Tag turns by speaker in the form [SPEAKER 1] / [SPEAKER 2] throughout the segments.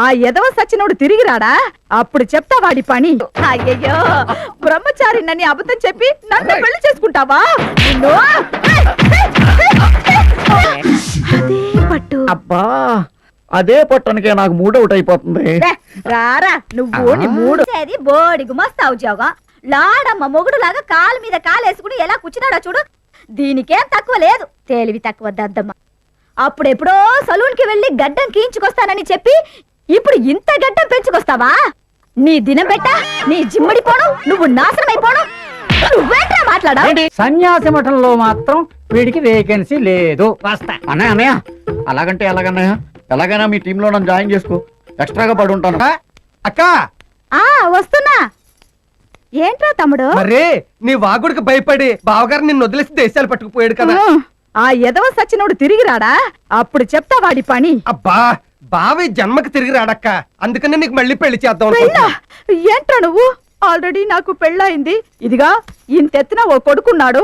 [SPEAKER 1] ఆ ఎదవ సచ్చినోడు తిరిగి రాడా అప్పుడు చెప్తా వాడి పని. అయ్యయ్యో బ్రహ్మచారి నన్ను అబద్ధం చెప్పి నన్ను పెళ్లి చేసుకుంటావా? అదే పట్టు.
[SPEAKER 2] అబ్బా అదే పట్టనికే నాకు మూడవుట్ అయిపోతుంది.
[SPEAKER 1] రారా నువ్వు నీ మూడు బోడి గుమస్తా ఉద్యోగం. లాడమ్మ మొగుడు లాగా కాలు మీద కాలేసుకుని ఎలా కూర్చున్నాడో చూడు. దీనికేం తక్కువ లేదు. తేలివి తక్కువ దద్దమ్మ. అప్పుడెప్పుడో సలూన్ కి వెళ్లి గడ్డం కీంచుకొస్తానని చెప్పి ఇప్పుడు ఇంత గడ్డం పెంచుకొస్తావా? నీ దినం పెట్ట నీ జిమ్మడిపోవడం, నువ్వు నాశనం అయిపోవడం. నువ్వేంట్రా మాట్లాడా?
[SPEAKER 3] సన్యాసి మఠంలో మాత్రం వీడికి వేకెన్సీ లేదు.
[SPEAKER 2] అన్నయ్య అన్నయ్య అలాగంటే ఎలాగన్నయ్య? ఎలాగైనా మీ టీంలో నన్ను జాయిన్ చేసుకో, ఎక్స్ట్రాగా పడి ఉంటాను.
[SPEAKER 4] అక్క
[SPEAKER 1] వస్తున్నా. ఏంట్రా తమ్ముడు?
[SPEAKER 4] మరే నీ వాగుడికి భయపడి బావగారు నిన్ను వదిలేసి దేశాలు పట్టుకుపోయాడు కదా.
[SPEAKER 1] ఆ ఎదవ సచ్చినోడు తిరిగి రాడా అప్పుడు చెప్తా వాడి పని.
[SPEAKER 4] అబ్బా బావి జన్మకి తిరిగి రాడక్క, అందుకనే నీకు మళ్ళీ పెళ్లి చేద్దాం.
[SPEAKER 1] ఏంట్రా నువ్వు? ఆల్రెడీ నాకు పెళ్ళయింది. ఇదిగా ఇంతెత్తిన ఓ కొడుకున్నాడు.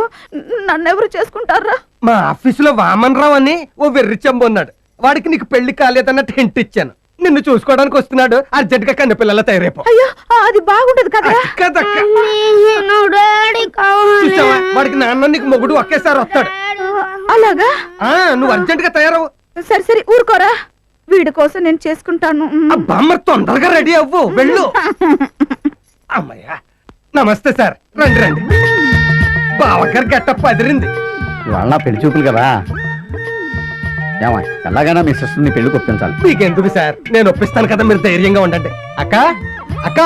[SPEAKER 1] నన్నెవరు చేసుకుంటారా?
[SPEAKER 4] మా ఆఫీసులో వామన్ రావు అని ఓ వెర్రి చెంబు ఉన్నాడు. వాడికి నీకు పెళ్లి కాలేదన్నట్టు హింట్ ఇచ్చాను. నిన్ను చూసుకోవడానికి వస్తున్నాడు. అర్జెంట్ గా కన్న పిల్లల తయారైపో.
[SPEAKER 1] అయ్యో అది బాగుంటది కదా.
[SPEAKER 4] వాడికి నాన్న నీకు మొగుడు ఒకేసారి వస్తాడు.
[SPEAKER 1] అలాగా?
[SPEAKER 4] నువ్వు అర్జెంట్ గా తయారవు.
[SPEAKER 1] సరే సరే ఊరుకోరా. వీడి కోసం నేను చేసుకుంటాను.
[SPEAKER 4] అబ్బా మరి తొందరగా రెడీ అవ్వు, వెళ్ళు. అమ్మయ్యా నమస్తే సార్, రండి రండి. బావగారు గెట్టప్ అదిరింది.
[SPEAKER 2] ఇవాళ నా పెళ్లి చూపులు కదా, ఏమా ఎలాగైనా మీ సిస్టర్ని పెళ్లికి ఒప్పించాలి.
[SPEAKER 4] మీకెందుకు సార్, నేను ఒప్పిస్తాను కదా, మీరు ధైర్యంగా ఉండండి. అక్క అక్క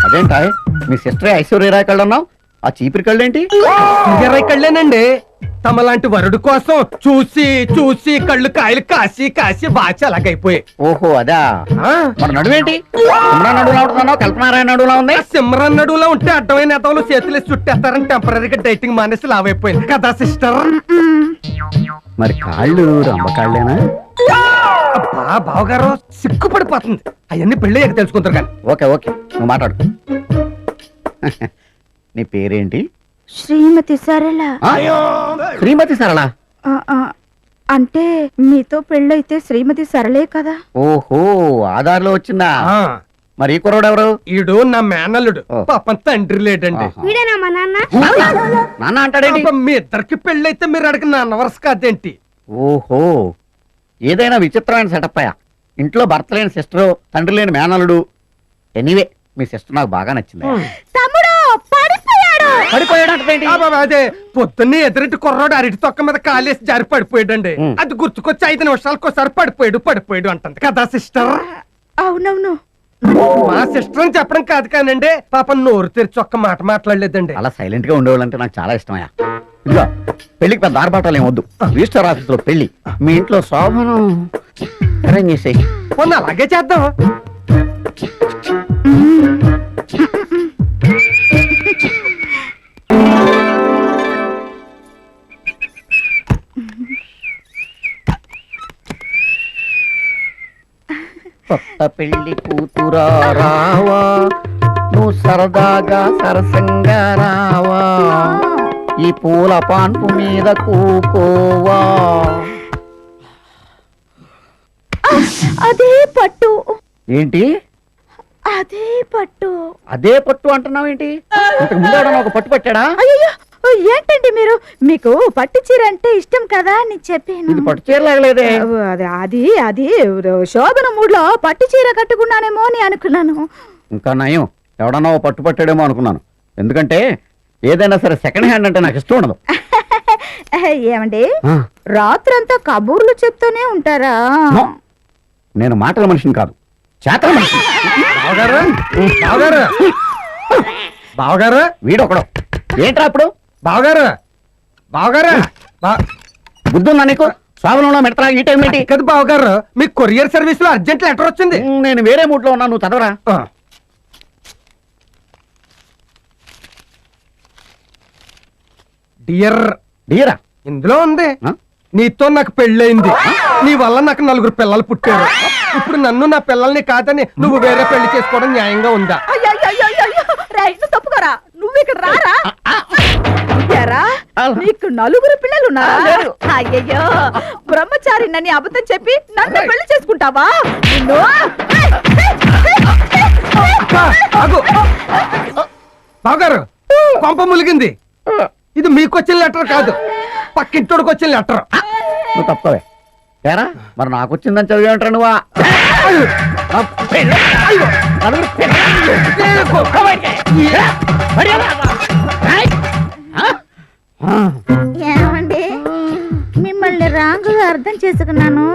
[SPEAKER 2] అదేంటా మీ సిస్టర్ ఐశ్వర్యరాయ్ కళ్ళు అన్నావు, ఆ చీపిరి కళ్ళు ఏంటి?
[SPEAKER 4] కళ్ళేనండి. తమలాంటి వరుడు కోసం చూసి చూసి కళ్ళు కాయలు కాసి కాసి బాచి అలాగైపోయాయి.
[SPEAKER 2] ఓహో అదా. మరి నడువేంటి? సిమ్రాన్ నడువులా ఉంటున్నావు, కల్పనారాయణ నడువులా ఉంది.
[SPEAKER 4] సిమ్రాన్ నడువులా ఉంటే అడ్డమైన ఎదవలు చేతులు చుట్టేస్తారని టెంపరీగా డైటింగ్ మానేసి లావైపోయింది కదా సిస్టర్.
[SPEAKER 2] మరి కాళ్ళు రంబ కాళ్ళేనా?
[SPEAKER 4] అబ్బా బావగారు సిగ్గుపడిపోతుంది. అవన్నీ పెళ్ళి తెలుసుకుంటారు కానీ.
[SPEAKER 2] ఓకే ఓకే నువ్వు మాట్లాడు. నీ పేరేంటి?
[SPEAKER 1] శ్రీమతి సరళ.
[SPEAKER 2] శ్రీమతి సరళ
[SPEAKER 1] అంటే మీతో పెళ్ళైతే శ్రీమతి సరళే కదా.
[SPEAKER 2] ఓహో ఆధార్లో వచ్చిందా? మరి ఈ కుర్రోడు ఎవరు?
[SPEAKER 4] ఈడు నా మేనల్లుడు. పాపం తండ్రి లేడండి.
[SPEAKER 2] నాన్న అంటాడేంటి?
[SPEAKER 4] మీ ఇద్దరికి పెళ్ళైతే మీరు అడిగిన నాన్న వరుస కాదేంటి?
[SPEAKER 2] ఓహో ఏదైనా విచిత్రమైన సెటప్ అయ్యా. ఇంట్లో భర్త లేని సిస్టరు, తండ్రి లేని మేనల్లుడు. ఎనీవే మీ సిస్టర్ నాకు బాగా నచ్చింది.
[SPEAKER 1] తమ్ముడు
[SPEAKER 2] పడిపోయాడు.
[SPEAKER 4] అదే పొద్దున్నే ఎదురింటి కుర్రాడు అరటి తొక్క మీద కాలేసి జారి పడిపోయాడండి. అది గుర్తుకొచ్చి 5 నిమిషాలకు ఒకసారి పడిపోయాడు అంటుంది కదా సిస్టర్.
[SPEAKER 1] అవునవును
[SPEAKER 4] మా సిస్టర్ అని చెప్పడం కాదు కానండి, పాపం నోరు తెరిచి ఒక్క మాట మాట్లాడలేదండి.
[SPEAKER 2] అలా సైలెంట్ గా ఉండేవాళ్ళంటే నాకు చాలా ఇష్టమయ్యా. ఇదిగో పెళ్లికి పెద్ద ఆర్భాటాలు ఏమొద్దు. రిజిస్టర్ ఆఫీస్ లో పెళ్లి, మీ ఇంట్లో శోభనం అరేంజ్ చేసేయి.
[SPEAKER 4] అలాగే చేద్దాం.
[SPEAKER 2] కొత్త పెళ్లి కూతురా రావా, నువ్వు సరదాగా సరసంగా రావా, ఈ పూల పాన్పు మీద కూకోవా.
[SPEAKER 1] అదే పట్టు.
[SPEAKER 2] ఏంటి
[SPEAKER 1] అదే పట్టు?
[SPEAKER 2] అదే పట్టు అంటున్నావు ఏంటి? ఇంతకు ముందు ఎవడన్నా ఒక పట్టు పట్టాడా?
[SPEAKER 1] అయ్యో ఏంటండి మీరు, మీకు పట్టు చీర అంటే ఇష్టం కదా అని చెప్పాను.
[SPEAKER 2] ఇది పట్టు చీర లాగలేదే.
[SPEAKER 1] అది అది శోభన మూడ్లో పట్టు చీర కట్టుకున్నానేమో అని అనుకున్నాను.
[SPEAKER 2] ఇంకా నయం ఎవడన్నా ఓ పట్టు పట్టాడేమో అనుకున్నాను. ఎందుకంటే ఏదైనా సరే సెకండ్ హ్యాండ్ అంటే నాకు ఇష్టం ఉండదు.
[SPEAKER 1] ఏమండి రాత్రంతా కబూర్లు చెప్తూనే ఉంటారా?
[SPEAKER 2] నేను మాటల మనిషిని కాదు, చేతల మనిషిని.
[SPEAKER 4] బావగారు
[SPEAKER 2] వీడొకడు ఏంట్రా అప్పుడు?
[SPEAKER 4] బావగారు
[SPEAKER 2] బుద్ధుందా నీకు? స్వామిలో మెడతా ఈ టైం ఏంటి?
[SPEAKER 4] కదా బావగారు, మీకు కొరియర్ సర్వీస్ లో అర్జెంట్ లెటర్ వచ్చింది.
[SPEAKER 2] నేను వేరే మూడ్ లో ఉన్నా, నువ్వు చదవరా. డియరా
[SPEAKER 4] ఇందులో ఉంది, నీతో నాకు పెళ్ళయింది, నీ వల్ల నాకు 4 పిల్లలు పుట్టారు, ఇప్పుడు నన్ను నా పిల్లల్ని కాదని నువ్వు వేరే పెళ్లి చేసుకోవడం న్యాయంగా ఉందా?
[SPEAKER 1] రైట్ తప్పుకోరా, నువ్వు ఇక్కడ రారా. ఎరా, నీకు నలుగురు పిల్లలు ఉన్నారా? అయ్యయ్యో, బ్రహ్మచారి నన్ను అబద్ధం చెప్పి నన్ను పెళ్లి చేసుకుంటావా? నిన్ను
[SPEAKER 4] బాగారు కొంప ములిగింది. ఇది మీకొచ్చిన లెటర్ కాదు, పక్కింటోడికి వచ్చిన లెటర్.
[SPEAKER 2] నువ్వు తప్పవే ఏరా, మరి నాకు వచ్చిందని చదివేంటారా నువ్వా?
[SPEAKER 1] ఏమండి, మిమ్మల్ని రాంగుగా అర్థం చేసుకున్నాను,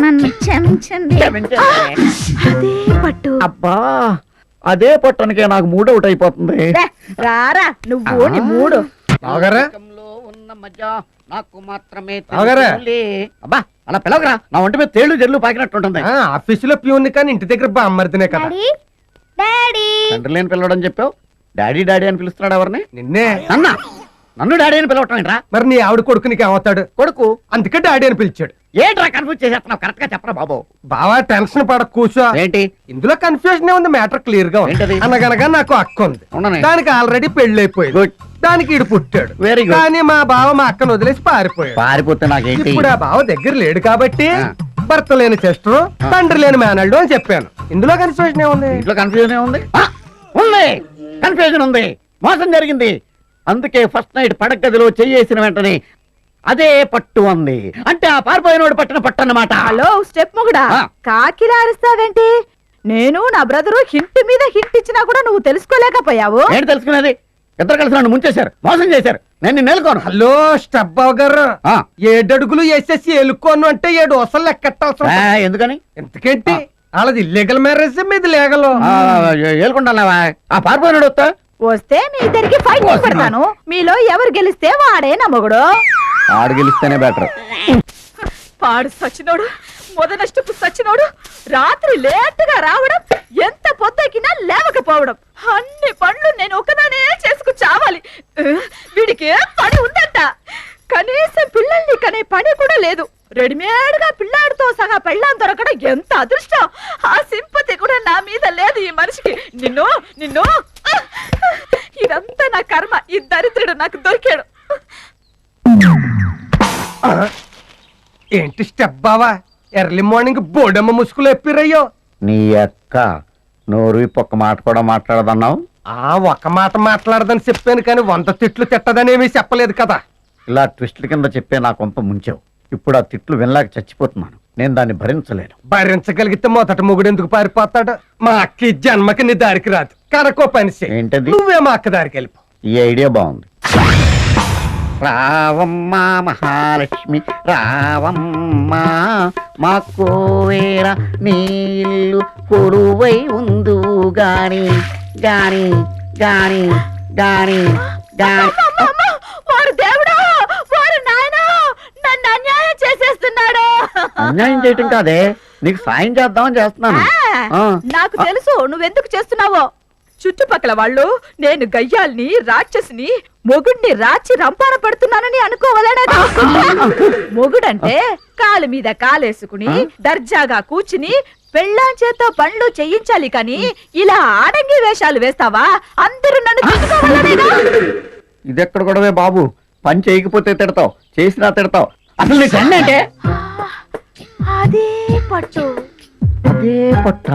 [SPEAKER 1] నన్ను క్షమించండి. అదే పట్టు.
[SPEAKER 2] అబ్బా, అదే పట్టణకే నాకు మూడ్ అవుట్ అయిపోతుంది.
[SPEAKER 1] రారా నువ్వు, నీ మూడు.
[SPEAKER 4] బాగారా
[SPEAKER 2] ఉన్న మజా నాకు మాత్రమే
[SPEAKER 4] బాగారా?
[SPEAKER 2] అబ్బా, అలా పిలవగరా, నా ఒంటి మీద తేళ్లు జల్లు పాకినట్టుంటుంది.
[SPEAKER 4] ఆఫీసులో ప్యూన్ కానీ ఇంటి దగ్గర బామ్మర్దినే కదా.
[SPEAKER 2] తండ్రి లేని పిల్లవడం చెప్పావు, డాడీ డాడీ అని పిలుస్తున్నాడు ఎవరిని?
[SPEAKER 4] నిన్నే.
[SPEAKER 2] నన్ను డాడీ అని పిలవటం ఏంట్రా?
[SPEAKER 4] మరి నీ ఆవిడ కొడుకునికి ఏమవుతాడు?
[SPEAKER 2] కొడుకు.
[SPEAKER 4] అందుకే డాడీ అని పిలిచాడు.
[SPEAKER 2] ఏంట్రా కన్ఫ్యూజ్ చేసేస్తున్నావు? కరెక్ట్ గా చెప్పరా బాబు.
[SPEAKER 4] బావా టెన్షన్ పడ, కూర్చో.
[SPEAKER 2] ఏంటి
[SPEAKER 4] ఇందులో కన్ఫ్యూజన్ ఉంది, మ్యాటర్ క్లియర్ గా ఉంది.
[SPEAKER 2] ఏంటది?
[SPEAKER 4] అనగనగా నాకు అక్క ఉంది,
[SPEAKER 2] అవునా?
[SPEAKER 4] దానికి ఆల్రెడీ పెళ్లి అయిపోయింది.
[SPEAKER 2] గుడ్.
[SPEAKER 4] దానికి ఈడు పుట్టాడు.
[SPEAKER 2] Very good.
[SPEAKER 4] కానీ మా బావ మా అక్కను వదిలేసి పారిపోయాడు.
[SPEAKER 2] పారిపోతే నాకేంటి?
[SPEAKER 4] ఇప్పుడు ఆ బావ దగ్గర లేడు కాబట్టి
[SPEAKER 2] ఆ.
[SPEAKER 4] భర్త లేని సిస్టర్, తండ్రి లేని మేనల్డు అని చెప్పాను. ఇందులో కన్ఫ్యూజన్ ఏముంది?
[SPEAKER 2] ఇంట్లో కన్ఫ్యూజన్ ఉంది. ఉంది, కన్ఫ్యూజన్ ఉంది. మోసం జరిగింది. అందుకే ఫస్ట్ నైట్ పడగదిలో చెయ్యేసిన వెంటనే అదే పట్టు ఉంది. అంటే ఆ పారిపోయినోడు పట్టిన పట్టు అన్నమాట.
[SPEAKER 1] హలో స్టెప్ మొగుడా,
[SPEAKER 2] ఆ.
[SPEAKER 1] కాకిలా అరుస్తావేంటి? నేను నా బ్రదరు హింట్ మీద హింట్ ఇచ్చినా కూడా నువ్వు తెలుసుకోలేకపోయావు.
[SPEAKER 2] ఏంటి తెలుసుకునేది? ఇద్దరు కలిసి నన్ను ముంచేశారు, మోసం చేశారు. నేను నిన్ను నేలుకోను.
[SPEAKER 4] హలో స్టెప్ బావ గారు,
[SPEAKER 2] ఆ.
[SPEAKER 4] 7 అడుగులు వేసేసి ఎలుకోను అంటే 7 వసలు లెక్కెట్టాల్సి
[SPEAKER 2] ఆ, ఎందుకని?
[SPEAKER 4] ఎందుకేంటి? వాళ్ళది ఇల్లీగల్ మ్యారేజ్, మీది లీగల్.
[SPEAKER 2] ఏలుకుంటావా? ఆ పారిపోయినాడు వస్తా
[SPEAKER 1] వస్తే మీ ఇద్దరికి ఫైట్ పెడతాను. మీలో ఎవరు గెలిస్తే వాడే నా మొగుడు.
[SPEAKER 2] ఆడు గెలిస్తేనే బెటర్.
[SPEAKER 1] పాడు సచ్చినోడు, మొదనష్టపు సచ్చినోడు, రాత్రి లేటుగా రావడం, ఎంత పొద్దకినా లేవకపోవడం, అన్ని పనులు నేను ఒకదానే చేసుకు చావాలి. వీడికి ఏం పని ఉందంట? కనీసం పిల్లల్ని కనే పని కూడా లేదు. రెడీమేడ్ గా పిల్లాడితో సహా పెళ్ళాం దొరకడం ఎంత అదృష్టం. ఆ సింపతి కూడా నా మీద లేదు ఈ మనిషికి. నిన్ను నిన్ను ఇదంతా నా కర్మ. ఈ దరిద్రుడు నాకు దొరికాడు.
[SPEAKER 4] ఏంటి స్టెప్ బావా, ఎర్లీ మార్నింగ్ బోడమ్మ ముసుగులు ఎప్పిరయ్యో.
[SPEAKER 2] నీ అక్క నోరు ఒక్క మాట కూడా మాట్లాడదన్నావు.
[SPEAKER 4] ఒక మాట మాట్లాడదని చెప్పాను కానీ 100 తిట్లు తిట్టదనేమీ చెప్పలేదు కదా.
[SPEAKER 2] ఇలా ట్విస్టుల కింద చెప్పే నా కొంప ముంచావు. ఇప్పుడు ఆ తిట్లు వినలేక చచ్చిపోతున్నాను. నేను దాన్ని భరించలేను.
[SPEAKER 4] భరించగలిగితే మొదట మొగుడు ఎందుకు పారిపోతాడు? మా అక్క ఈ జన్మకి నీ దారికి రాదు. కనుకో పని చెయ్.
[SPEAKER 2] ఏంటది?
[SPEAKER 4] నువ్వే మా అక్క దారికి వెళ్ళిపో.
[SPEAKER 2] ఈ ఐడియా బాగుంది. రావమ్మ మహాలక్ష్మి రావమ్మ, మా కోవేర నీళ్ళు కొలువై ఉందు గాని గాని గాని గాని గాని.
[SPEAKER 1] వాడు దేవుడా, వాడు నాయనా, నన్ను అన్యాయం చేసేస్తున్నాడు.
[SPEAKER 2] అన్యాయం చేయటం కాదే, నీకు సాయం చేద్దామని చేస్తున్నాను. ఆ.
[SPEAKER 1] నాకు తెలుసు నువ్వెందుకు చేస్తున్నావో. చుట్టుపక్కల వాళ్ళు నేను గయ్యాల్ని, రాక్షసిని, మొగుడిని రాచి రంపాన పడుతున్నానని అనుకోవాలనే. మొగుడంటే కాలు మీద కాలేసుకుని దర్జాగా కూర్చుని పెళ్ళాం చేతో పనులు చేయించాలి కానీ ఇలా ఆడంగి వేషాలు వేస్తావా? అందరూ నన్ను తిట్టుకోవాలనేగా.
[SPEAKER 2] ఇదెక్కడ గొడవే బాబు? పని చేయకపోతే తిడతావు, చేసినా తిడతావు. అసలు నీకు అంటే
[SPEAKER 1] అదే పట్టు,
[SPEAKER 2] అదే పట్ట,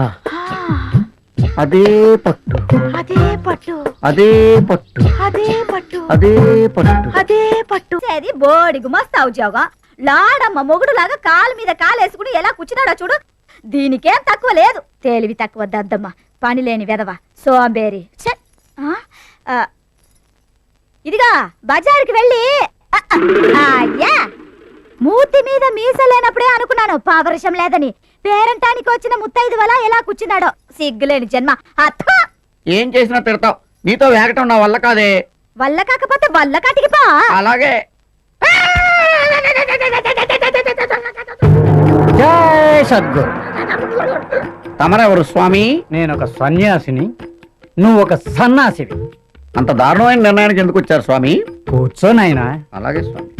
[SPEAKER 2] అదే పట్టు,
[SPEAKER 1] అదే పట్టు,
[SPEAKER 2] అదే పట్టు,
[SPEAKER 1] అదే పట్టు,
[SPEAKER 2] అదే పట్టు,
[SPEAKER 1] అదే పట్టు. అది బోడి గుమస్తా ఉద్యోగం. లాడమ్మ మొగుడు లాగా కాలు మీద కాలేసుకుని ఎలా కూర్చున్నాడో చూడు. దీనికేం తక్కువ లేదు. తెలివి తక్కువ దద్దమ్మ, పని లేని వెదవ, సోంబేరి. ఛే! ఇదిగా బజారుకి వెళ్ళి అయ్యా, మూతి మీద మీసలేనప్పుడే అనుకున్నాను పావరుషం లేదని. పేరంటానికి వచ్చిన ముత్తైదు వల్ల ఎలా కూర్చున్నాడో సిగ్గులేని జన్మ. అత్త
[SPEAKER 2] ఏం చేసినా తిడతావు. నీతో వేగటం నా వల్ల కాదే.
[SPEAKER 1] వల్ల కాకపోతే వల్ల కాటికి పా.
[SPEAKER 2] అలాగే.
[SPEAKER 3] జై సద్గురు.
[SPEAKER 2] తమరెవరు స్వామి?
[SPEAKER 3] నేను ఒక సన్యాసిని, నువ్వు ఒక సన్నాసివి.
[SPEAKER 2] అంత దారుణమైన నిర్ణయానికి ఎందుకు వచ్చారు స్వామి?
[SPEAKER 3] కూర్చో నాయనా.
[SPEAKER 2] అలాగే స్వామి.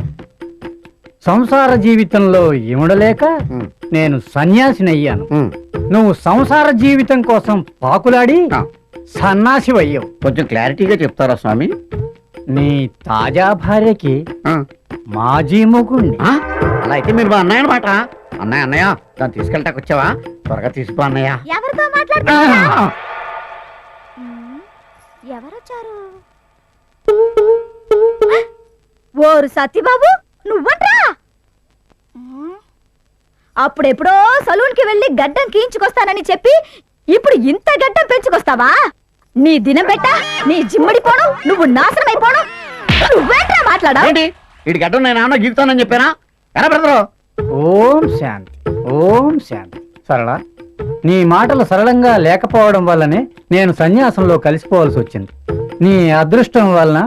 [SPEAKER 3] సంసార జీవితంలో ఇమడలేక
[SPEAKER 2] ఉమ్,
[SPEAKER 3] నేను సన్యాసినయ్యాను.
[SPEAKER 2] ఉమ్.
[SPEAKER 3] నువ్వు సంసార జీవితం కోసం పాకులాడి
[SPEAKER 2] ఆ,
[SPEAKER 3] సన్నాసివయ్యావు.
[SPEAKER 2] కొంచెం క్లారిటీగా చెప్తారా స్వామి?
[SPEAKER 3] నీ తాజా భార్యకి
[SPEAKER 2] ఆ,
[SPEAKER 3] మాజీ మొగుణ్ణి.
[SPEAKER 2] ఆ? అలా అయితే మీరు మా అన్నయ్య అనమాట. అన్నయ్య అన్నయ్య దాన్ని తీసుకెళ్ళటానికి వచ్చావా? త్వరగా తీసుకో అన్నయ్య.
[SPEAKER 1] ఎవరితో
[SPEAKER 2] ఆ,
[SPEAKER 1] మాట్లాడుతున్నా ఎవరొచ్చారు? ఓరు సత్యబాబు నువ్వట్రా? అప్పుడెప్పుడో సలూన్ కి వెళ్ళి గడ్డం గీయించుకొస్తానని చెప్పి ఇప్పుడు ఇంత గడ్డం పెంచుకొస్తావా? నీ దినం పెట్ట నీ జిమ్మడిపోవడం, నువ్వు నాశనం అయిపోవడం. నువ్వేంట్రా మాట్లాడా?
[SPEAKER 2] ఏంటి వీడి గడ్డం నేను ఏమన్నా గీకుతానని చెప్పానా? ఎలా బ్రదరు?
[SPEAKER 3] ఓం శాంతి, ఓం శాంతి. సరళ, నీ మాటలు సరళంగా లేకపోవడం వల్లనే నేను సన్యాసంలో కలిసిపోవాల్సి వచ్చింది. నీ అదృష్టం వలన,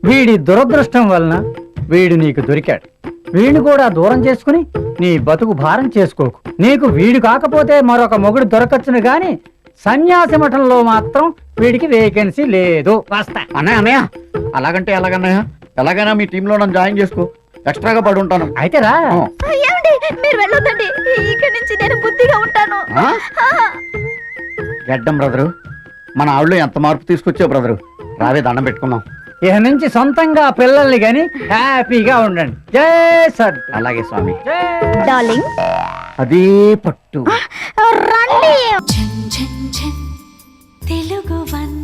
[SPEAKER 3] వీడి దురదృష్టం వలన వీడు నీకు దొరికాడు. వీడిని కూడా దూరం చేసుకుని నీ బతుకు భారం చేసుకోకు. నీకు వీడు కాకపోతే మరొక మొగుడు దొరకచ్చును గాని సన్యాసి మఠంలో మాత్రం వీడికి వేకెన్సీ లేదు. వస్తా.
[SPEAKER 2] అన్నయ్య అన్నయ్య అలాగంటే ఎలాగన్నయ్య? ఎలాగైనా మీ టీంలో నన్ను జాయిన్ చేసుకో, ఎక్స్ట్రాగా పడి ఉంటాను.
[SPEAKER 3] అయితే రా.
[SPEAKER 2] ఆ.
[SPEAKER 1] ఏమండి మీరు వెళ్ళొద్దండి, ఇక్కడి నుంచి నేను బుద్ధిగా ఉంటాను.
[SPEAKER 2] ఆ? గడ్డం బ్రదరు, మన ఆవిడలో ఎంత మార్పు తీసుకొచ్చావు బ్రదరు. రావే దండం పెట్టుకున్నాం.
[SPEAKER 3] ఇక నుంచి సొంతంగా పిల్లల్ని గాని హ్యాపీగా ఉండండి. జై సద్.
[SPEAKER 2] అలాగే స్వామి.
[SPEAKER 1] డార్లింగ్
[SPEAKER 2] అదే పట్టు.
[SPEAKER 1] రండి.
[SPEAKER 5] ఝన్ ఝన్ ఝన్ తెలుగు వన్